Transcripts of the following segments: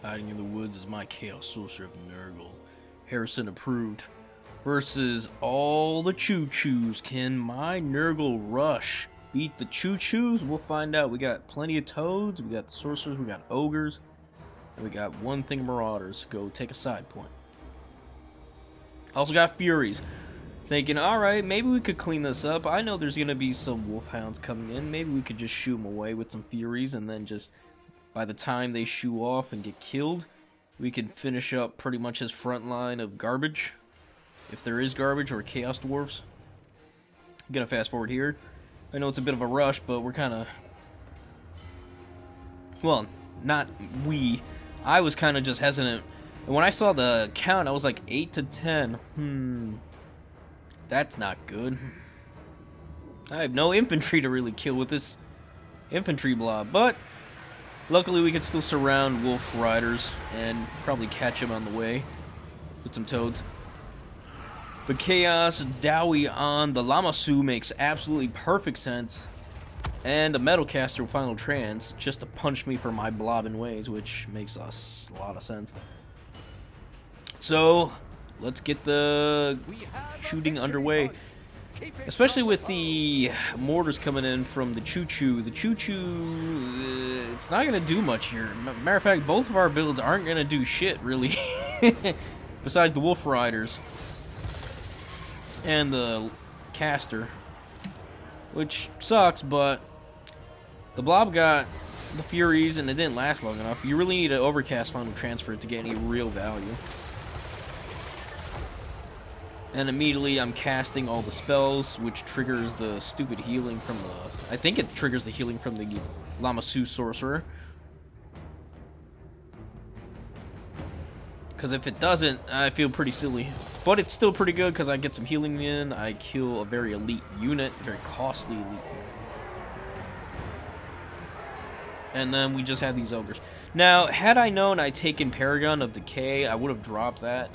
Hiding in the woods is my chaos sorcerer of Nurgle. Harrison approved. Versus all the Choo-choos. Can my Nurgle rush beat the Choo-choos? We'll find out. We got plenty of toads, we got the sorcerers, we got ogres, and we got one thing of marauders. Go take a side point. Also got furies. Thinking, alright, maybe we could clean this up. I know there's gonna be some wolfhounds coming in. Maybe we could just shoot them away with some furies, and then just by the time they shoo off and get killed, we can finish up pretty much his front line of garbage. If there is garbage, or chaos dwarfs. I'm gonna fast forward here. I know it's a bit of a rush, but we're kind of... Well, not we. I was kind of just hesitant. And when I saw the count, I was like 8 to 10. That's not good. I have no infantry to really kill with this infantry blob, but luckily we could still surround wolf riders and probably catch them on the way with some toads. The Chaos Dowie on the Lamassu makes absolutely perfect sense. And a Metalcaster with Final Trance just to punch me for my blobbing ways, which makes us a lot of sense. So, let's get the shooting underway. Especially with the mortars coming in from the Choo-choo. The Choo-choo, it's not going to do much here. Matter of fact, both of our builds aren't going to do shit, really. Besides the Wolf Riders. And the caster, which sucks, but the blob got the furies and it didn't last long enough. You really need an overcast final transfer to get any real value. And immediately I'm casting all the spells, which triggers the stupid healing from the... I think it triggers the healing from the Lamassu sorcerer. Because if it doesn't, I feel pretty silly. But it's still pretty good because I get some healing in. I kill a very elite unit, very costly elite unit. And then we just have these ogres. Now, had I known I'd taken Paragon of Decay, I would have dropped that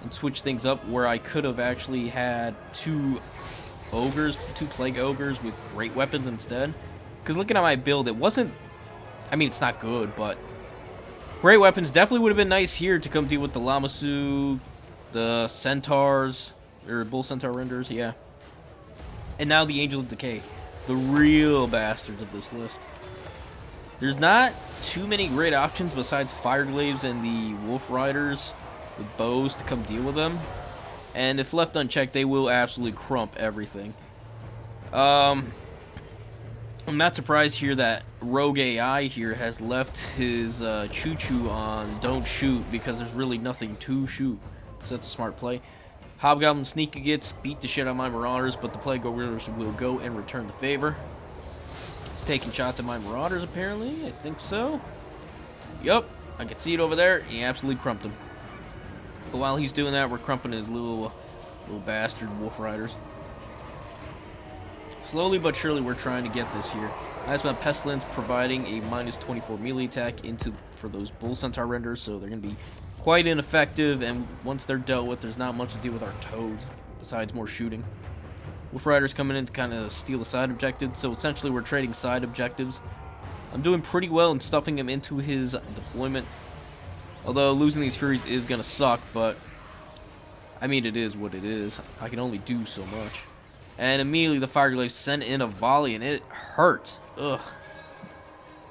and switched things up where I could have actually had two plague ogres with great weapons instead. Because looking at my build, it wasn't... I mean, it's not good, but... Great weapons definitely would have been nice here to come deal with the Lamassu, the Centaurs, or Bull Centaur Renders, yeah. And now the Angel of Decay, the real bastards of this list. There's not too many great options besides Fireglaves and the Wolf Riders with bows to come deal with them. And if left unchecked, they will absolutely crump everything. I'm not surprised here that RogueAI here has left his Choo-choo on don't shoot because there's really nothing to shoot. So that's a smart play. Hobgoblin Sneaky gets beat the shit out of my Marauders, but the Plague Ogres will go and return the favor. He's taking shots at my Marauders apparently. I think so. Yup, I can see it over there. He absolutely crumped him. But while he's doing that, we're crumping his little bastard Wolf Riders. Slowly but surely, we're trying to get this here. Asthma Pestilence providing a -24 melee attack for those Bull Centaur renders, so they're going to be quite ineffective, and once they're dealt with, there's not much to do with our toads, besides more shooting. Wolf Riders coming in to kind of steal the side objective, so essentially we're trading side objectives. I'm doing pretty well in stuffing him into his deployment, although losing these Furies is going to suck, but I mean, it is what it is. I can only do so much. And immediately the Fireglaves sent in a volley, and it hurts. Ugh.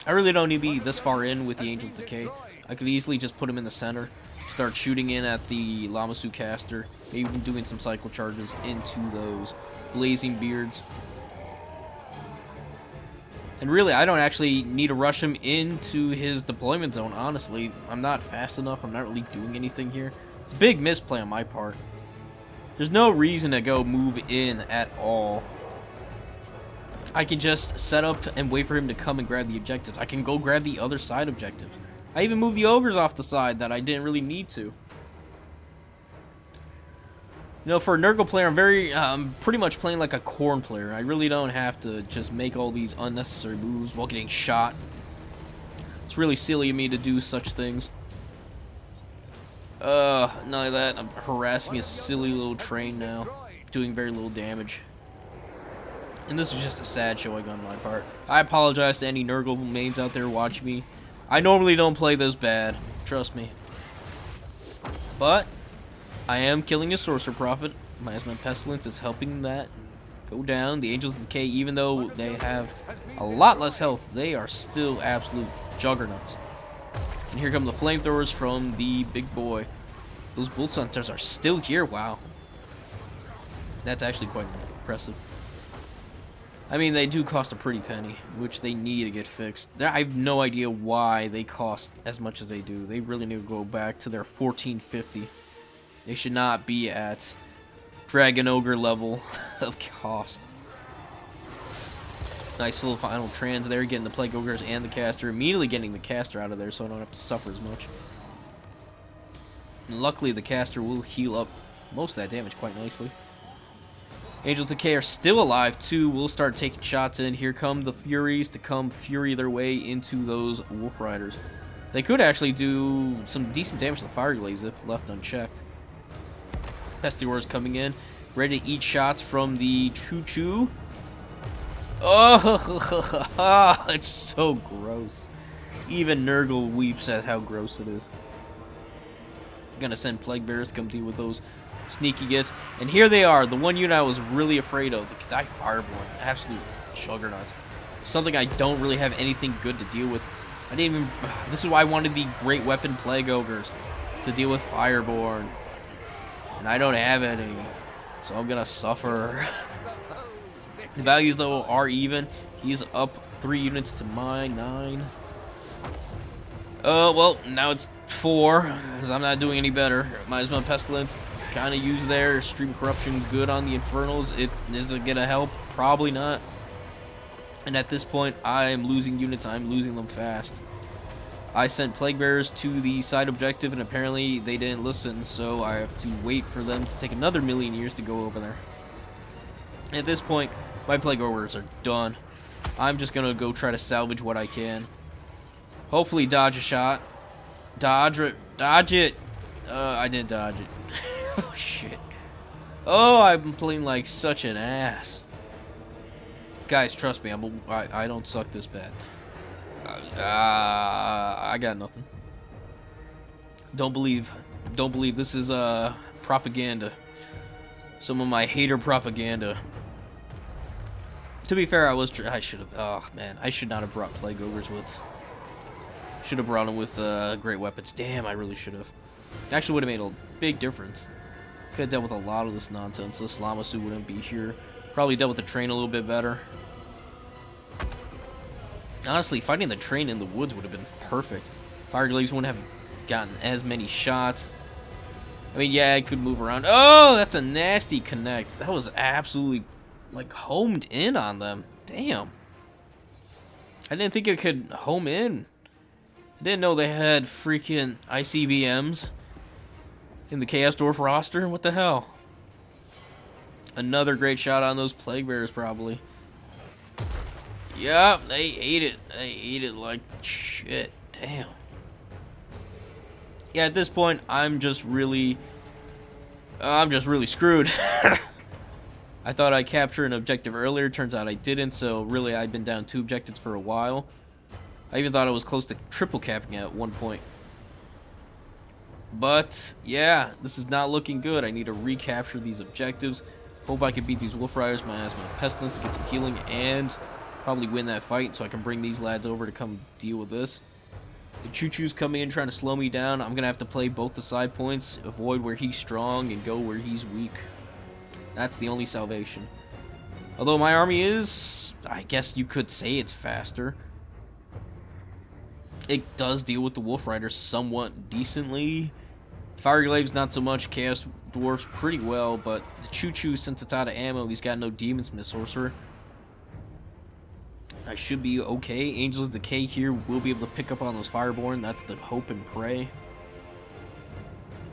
I really don't need to be this far in with the Angel's Decay. I could easily just put him in the center, start shooting in at the Lamassu caster, maybe even doing some cycle charges into those blazing beards. And really, I don't actually need to rush him into his deployment zone, honestly. I'm not fast enough. I'm not really doing anything here. It's a big misplay on my part. There's no reason to go move in at all. I can just set up and wait for him to come and grab the objectives. I can go grab the other side objectives. I even moved the ogres off the side that I didn't really need to. You know, for a Nurgle player, I'm pretty much playing like a corn player. I really don't have to just make all these unnecessary moves while getting shot. It's really silly of me to do such things. None of that. I'm harassing his silly little train now, doing very little damage. And this is just a sad showing on my part. I apologize to any Nurgle mains out there watching me. I normally don't play this bad, trust me. But I am killing a Sorcerer Prophet. Miasma Pestilence is helping that go down. The Angels of Decay, even though they have a lot less health, they are still absolute juggernauts. And here come the Flamethrowers from the big boy. Those Bolt Hunters are still here, wow. That's actually quite impressive. I mean, they do cost a pretty penny, which they need to get fixed. I have no idea why they cost as much as they do. They really need to go back to their 1450. They should not be at Dragon Ogre level of cost. Nice little final trans there, getting the Plague Ogres and the caster. Immediately getting the caster out of there so I don't have to suffer as much. And luckily, the caster will heal up most of that damage quite nicely. Angels of Decay are still alive too. We'll start taking shots in. Here come the Furies to come fury their way into those Wolf Riders. They could actually do some decent damage to the Fire Glaives if left unchecked. Pestilors coming in, ready to eat shots from the Choo-choo. Oh, it's so gross. Even Nurgle weeps at how gross it is. Gonna send Plague Bearers to come deal with those sneaky gets. And here they are, the one unit I was really afraid of. The Kadai Fireborn. Absolute juggernauts. Something I don't really have anything good to deal with. I didn't even... This is why I wanted the Great Weapon Plague Ogres. To deal with Fireborn. And I don't have any. So I'm gonna suffer. The values, though, are even. He's up 3 units to my 9. Well, now it's 4. Because I'm not doing any better. Miasma Pestilence. Kind of used there. Stream Corruption good on the Infernals. Is it gonna help? Probably not. And at this point, I am losing units. I'm losing them fast. I sent Plague Bearers to the side objective, and apparently they didn't listen, so I have to wait for them to take another million years to go over there. At this point, my Plague Ogres are done. I'm just gonna go try to salvage what I can. Hopefully dodge a shot. Dodge it! I didn't dodge it. Oh, shit. Oh, I'm playing like such an ass. Guys, trust me, I don't suck this bad. I got nothing. Don't believe this is propaganda. Some of my hater propaganda. To be fair, I should have. Oh man, I should not have brought Plague Ogres with. Should have brought them with great weapons. Damn, I really should have. Actually, would have made a big difference. Could have dealt with a lot of this nonsense. This Lamasu wouldn't be here. Probably dealt with the train a little bit better. Honestly, fighting the train in the woods would have been perfect. Fire Glaives wouldn't have gotten as many shots. I mean, yeah, I could move around. Oh, that's a nasty connect. That was absolutely, like, homed in on them. Damn. I didn't think it could home in. I didn't know they had freaking ICBMs in the Chaos Dwarf roster. What the hell? Another great shot on those Plague Bearers, probably. Yep, they ate it. They ate it like shit. Damn. Yeah, at this point, I'm just really screwed. I thought I captured an objective earlier. Turns out I didn't. So really, I've been down 2 objectives for a while. I even thought I was close to triple capping at one point. But yeah, this is not looking good. I need to recapture these objectives. Hope I can beat these Wolf Riders, my Pestilence, get some healing, and probably win that fight so I can bring these lads over to come deal with this. The Choo-choo's coming in trying to slow me down. I'm going to have to play both the side points, avoid where he's strong, and go where he's weak. That's the only salvation. Although my army is, I guess you could say it's faster. It does deal with the Wolf Riders somewhat decently. Fire Glaives not so much. Chaos Dwarfs pretty well, but the Choo-choo, since it's out of ammo, he's got no Demon Smith Sorcerer. I should be okay. Angels of Decay here will be able to pick up on those Fireborn. That's the hope and pray.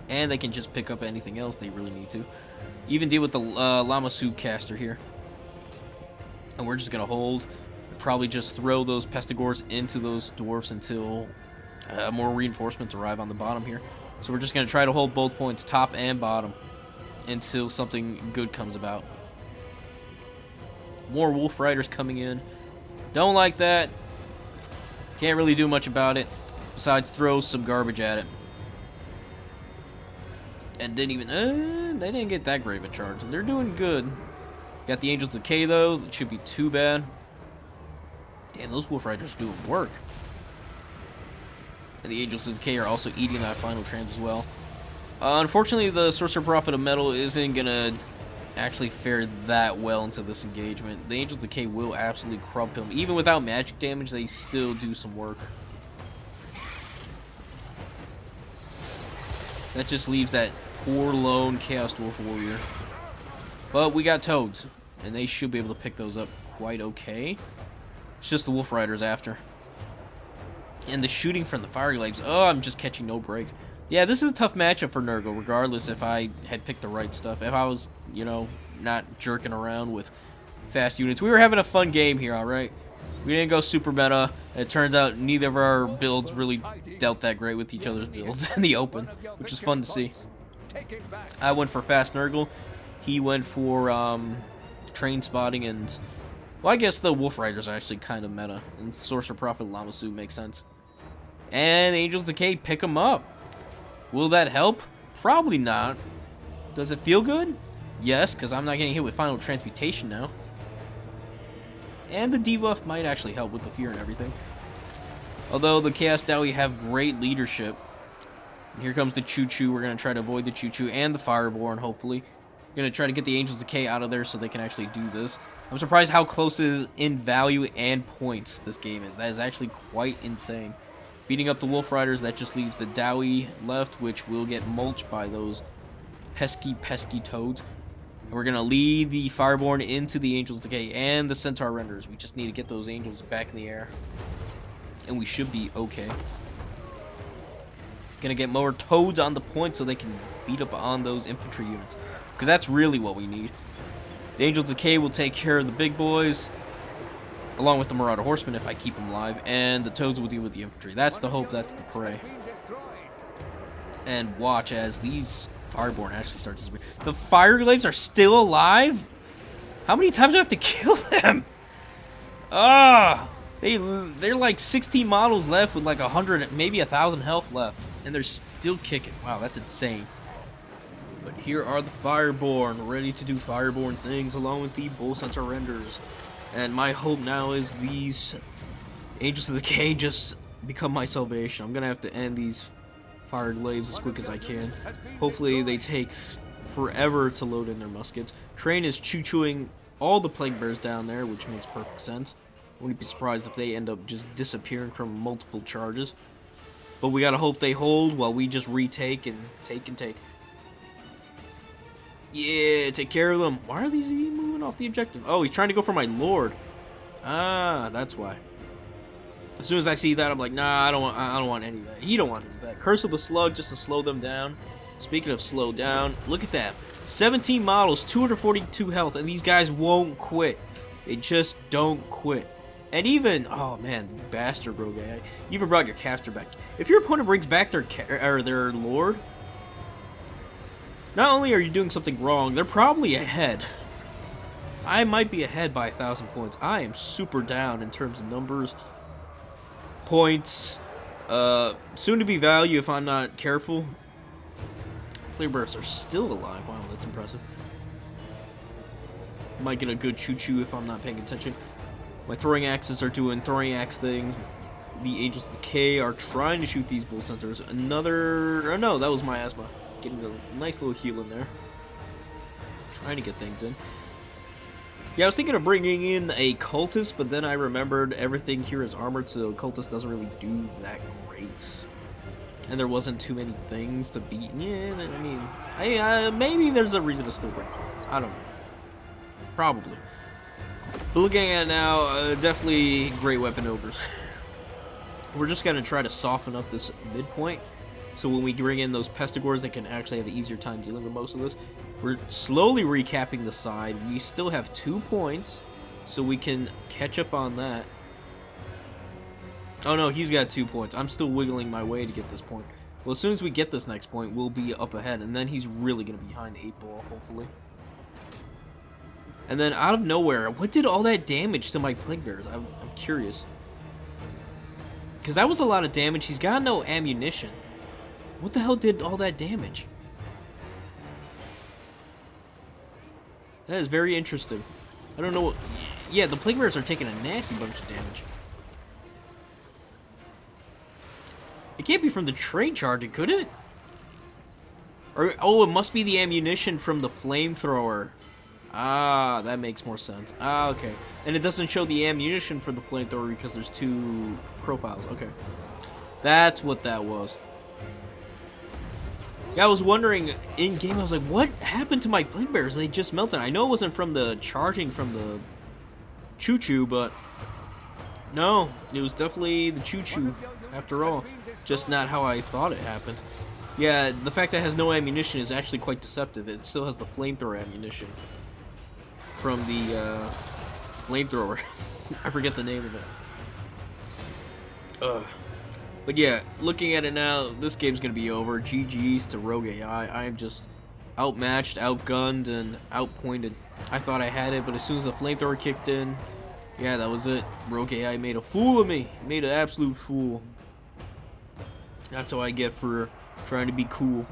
And they can just pick up anything else they really need to. Even deal with the Lamasu caster here. And we're just going to hold. Probably just throw those Pestigors into those Dwarfs until more reinforcements arrive on the bottom here. So we're just going to try to hold both points, top and bottom, until something good comes about. More Wolf Riders coming in. Don't like that. Can't really do much about it. Besides, throw some garbage at it. And didn't even... they didn't get that great of a charge. They're doing good. Got the Angels Decay, though. It shouldn't be too bad. Damn, those Wolf Riders doing work. And the Angels of Decay are also eating that final trans as well. Unfortunately, the Sorcerer Prophet of Metal isn't going to actually fare that well into this engagement. The Angels of Decay will absolutely crump him. Even without magic damage, they still do some work. That just leaves that poor lone Chaos Dwarf Warrior. But we got Toads, and they should be able to pick those up quite okay. It's just the Wolf Riders after. And the shooting from the Fiery Glaives. Oh, I'm just catching no break. Yeah, this is a tough matchup for Nurgle, regardless if I had picked the right stuff. If I was, you know, not jerking around with fast units. We were having a fun game here, alright? We didn't go super meta. It turns out neither of our builds really dealt that great with each other's builds in the open, which is fun to see. I went for fast Nurgle. He went for train spotting and... well, I guess the Wolf Riders are actually kind of meta. And Sorcerer Prophet Lamasu makes sense. And Angels Decay pick him up. Will that help? Probably not. Does it feel good? Yes, because I'm not getting hit with Final Transmutation now. And the debuff might actually help with the fear and everything. Although the Chaos Dowie have great leadership. And here comes the Choo-choo. We're going to try to avoid the Choo-choo and the Fireborn, hopefully. We're going to try to get the Angels Decay out of there so they can actually do this. I'm surprised how close it is in value and points this game is. That is actually quite insane. Beating up the Wolf Riders, that just leaves the Dowie left, which will get mulched by those pesky, pesky Toads. And we're going to lead the Fireborn into the Angels Decay and the Centaur Renders. We just need to get those Angels back in the air. And we should be okay. Gonna get more Toads on the point so they can beat up on those infantry units. Because that's really what we need. The Angels Decay will take care of the big boys, along with the Marauder Horsemen if I keep them alive, and the Toads will deal with the infantry. That's the hope, that's the pray. And watch as these Fireborn actually start to disappear. The Fire Glaives are still alive? How many times do I have to kill them? Ah! They're like 16 models left with like 100, maybe 1,000 health left. And they're still kicking. Wow, that's insane. But here are the Fireborn, ready to do Fireborn things along with the Bull Centaur Renders. And my hope now is these Angels of the Decay just become my salvation. I'm going to have to end these Fire Glaives as quick as I can. Hopefully they take forever to load in their muskets. Train is choo-chooing all the Plague Bears down there, which makes perfect sense. I wouldn't be surprised if they end up just disappearing from multiple charges. But we gotta hope they hold while we just retake and take and take. Yeah, take care of them. Why are these moving off the objective? Oh, he's trying to go for my Lord. Ah, that's why. As soon as I see that, I'm like, nah, I don't want any of that. He don't want any of that. Curse of the Slug just to slow them down. Speaking of slow down, look at that. 17 models, 242 health, and these guys won't quit. They just don't quit. And even, oh man, bastard RogueAI, you even brought your caster back. If your opponent brings back their Lord, not only are you doing something wrong, they're probably ahead. I might be ahead by 1,000 points. I am super down in terms of numbers, points, soon to be value if I'm not careful. Plague Bears are still alive. Wow, that's impressive. Might get a good choo-choo if I'm not paying attention. My throwing axes are doing throwing axe things. The Angels of Decay are trying to shoot these Bull Centaurs. Another... oh no, that was my asthma. Getting a nice little heal in there. Trying to get things in. Yeah, I was thinking of bringing in a Cultist, but then I remembered everything here is armored, so Cultist doesn't really do that great. And there wasn't too many things to beat. Yeah, I mean, maybe there's a reason to still bring Cultist. I don't know. Probably. But looking at it now, definitely great weapon ogres. We're just going to try to soften up this midpoint. So when we bring in those Pestigores, they can actually have an easier time dealing with most of this. We're slowly recapping the side. We still have 2 points, so we can catch up on that. Oh no, he's got 2 points. I'm still wiggling my way to get this point. Well, as soon as we get this next point, we'll be up ahead, and then he's really going to be behind the 8 ball, hopefully. And then out of nowhere, what did all that damage to my Plague Bears? I'm curious. Because that was a lot of damage. He's got no ammunition. What the hell did all that damage? That is very interesting. I don't know what... Yeah, the Plague Bearers are taking a nasty bunch of damage. It can't be from the train charging, could it? Or, oh, it must be the ammunition from the flamethrower. Ah, that makes more sense. Ah, okay. And it doesn't show the ammunition for the flamethrower because there's two profiles. Okay. That's what that was. Yeah, I was wondering in game, I was like, what happened to my Plague Bears? They just melted. I know it wasn't from the charging from the Choo-choo, but no, it was definitely the Choo-choo after all. Just not how I thought it happened. Yeah, the fact that it has no ammunition is actually quite deceptive. It still has the flamethrower ammunition from the flamethrower. I forget the name of it. But yeah, looking at it now, this game's gonna be over. GG's to RogueAI. I am just outmatched, outgunned, and outpointed. I thought I had it, but as soon as the flamethrower kicked in, yeah, that was it. RogueAI made a fool of me. Made an absolute fool. That's what I get for trying to be cool.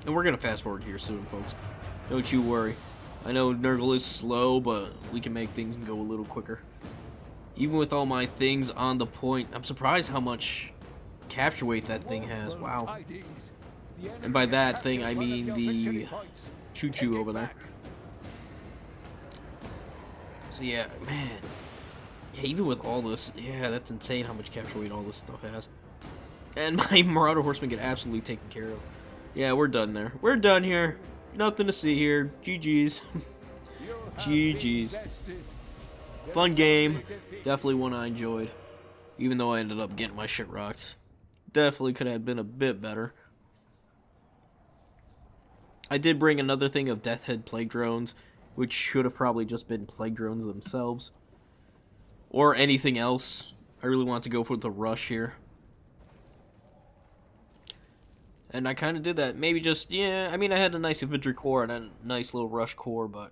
And we're gonna fast forward here soon, folks. Don't you worry. I know Nurgle is slow, but we can make things go a little quicker. Even with all my things on the point, I'm surprised how much capture weight that thing has. Wow. And by that thing, I mean the Choo-choo over there. So yeah, man. Yeah, even with all this, yeah, that's insane how much capture weight all this stuff has. And my Marauder Horsemen get absolutely taken care of. Yeah, we're done there. We're done here. Nothing to see here. GG's. GG's. Fun game. Definitely one I enjoyed. Even though I ended up getting my shit rocked. Definitely could have been a bit better. I did bring another thing of Deathhead Plague Drones, which should have probably just been Plague Drones themselves. Or anything else. I really want to go for the rush here. And I kind of did that. Maybe just, yeah, I mean, I had a nice infantry core and a nice little rush core, but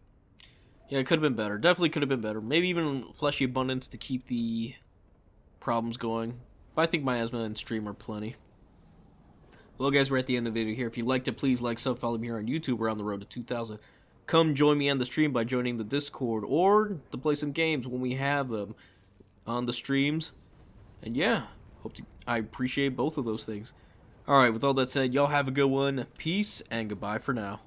yeah, it could have been better. Definitely could have been better. Maybe even Fleshy Abundance to keep the problems going. But I think Miasma and Stream are plenty. Well, guys, we're at the end of the video here. If you liked it, please like, sub, follow me here on YouTube. We're on the road to 2,000. Come join me on the stream by joining the Discord or to play some games when we have them on the streams. And yeah, I appreciate both of those things. Alright, with all that said, y'all have a good one. Peace and goodbye for now.